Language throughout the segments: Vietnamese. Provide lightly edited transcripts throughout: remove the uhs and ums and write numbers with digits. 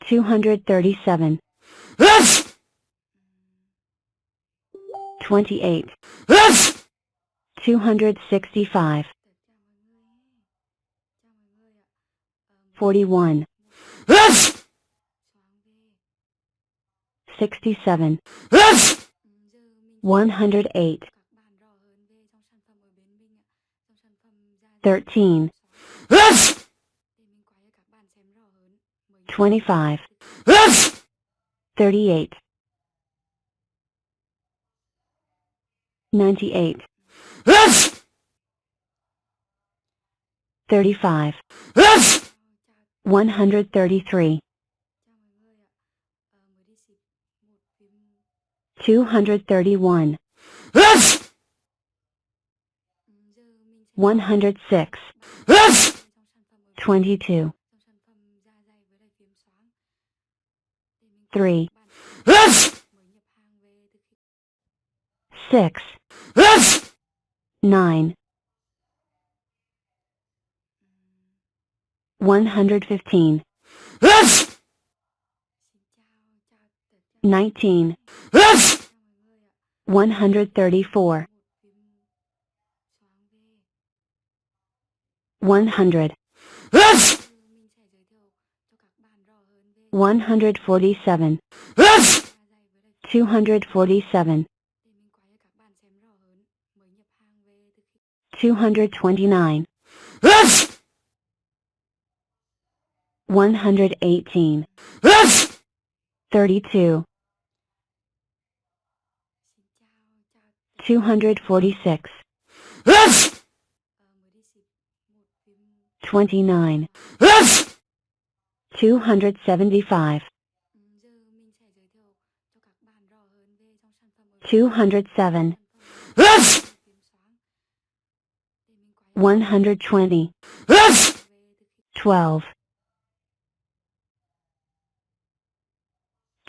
237. 28. 265. 41. 67. 108. 13. 25. 38. 98. 35. 133. 231. 106. 22. 3. 6. 9. 115. 19. 134. 100. 147. 247. 229. 118. 32. 246. 29. 275. 207. 120. 12.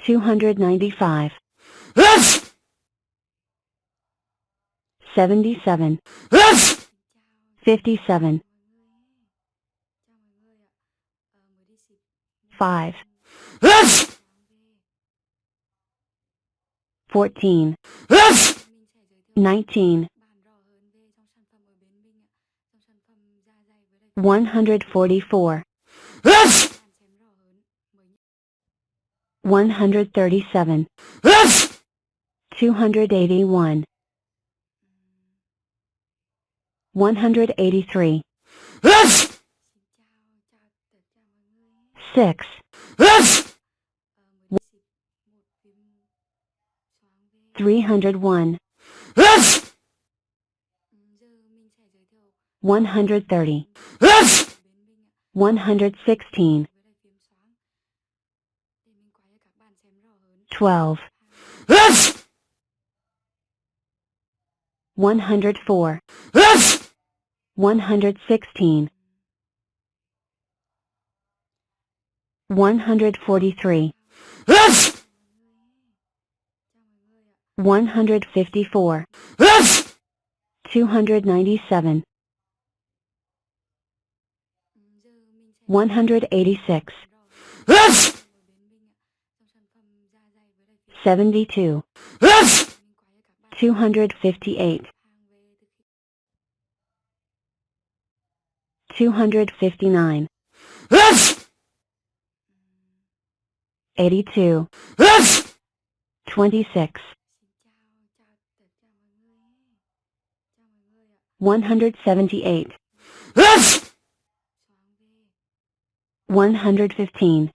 295. 77. 57. 5. 14. 19. 144. 137. 281. 183. 6. 301. 130. 116. 12. 104. 116. 143. 154. 297. 186. 72. 258. 259. 82. 26. 178. 115.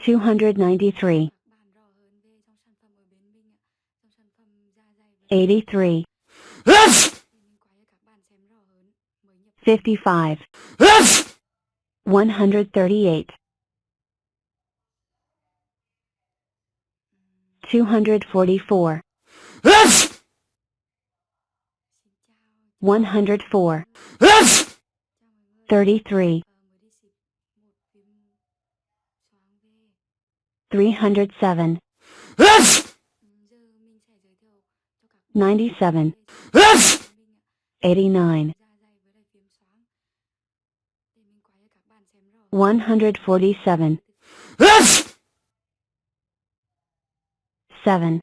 293. 83. 55. 138. 244. 104. 33. 307. 97. 89. 147. 7.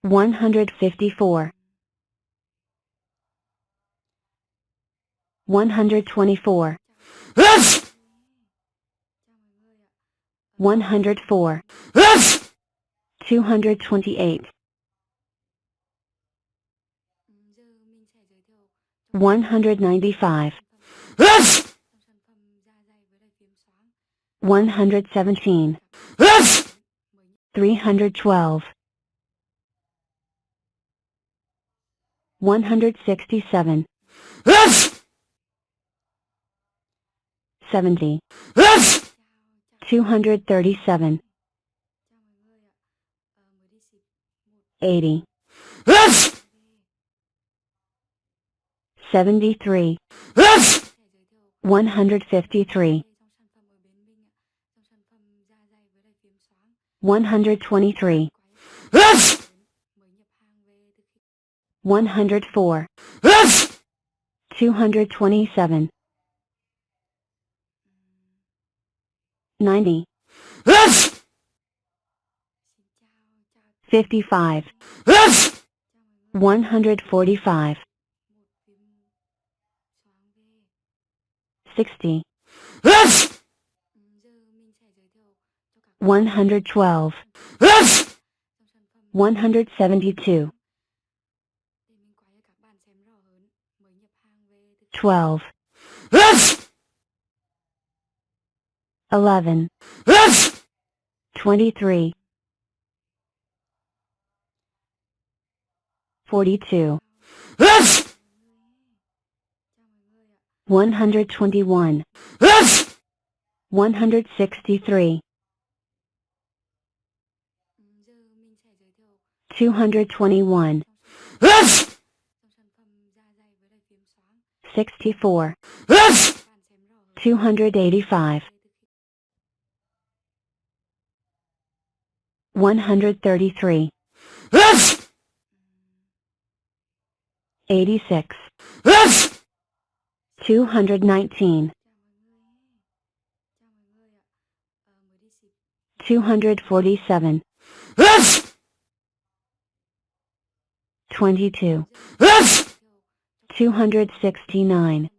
154. 124. 104. 228. 195. 117. 312. 167. 70. 237. 80. 73. 153. 123. 104. 227. 90. 55. 145. 60. 112. 172. 12. 11. 23. 42. 121. 163. 221. 64. 285. 133. 86. 219. 247. 22. 269.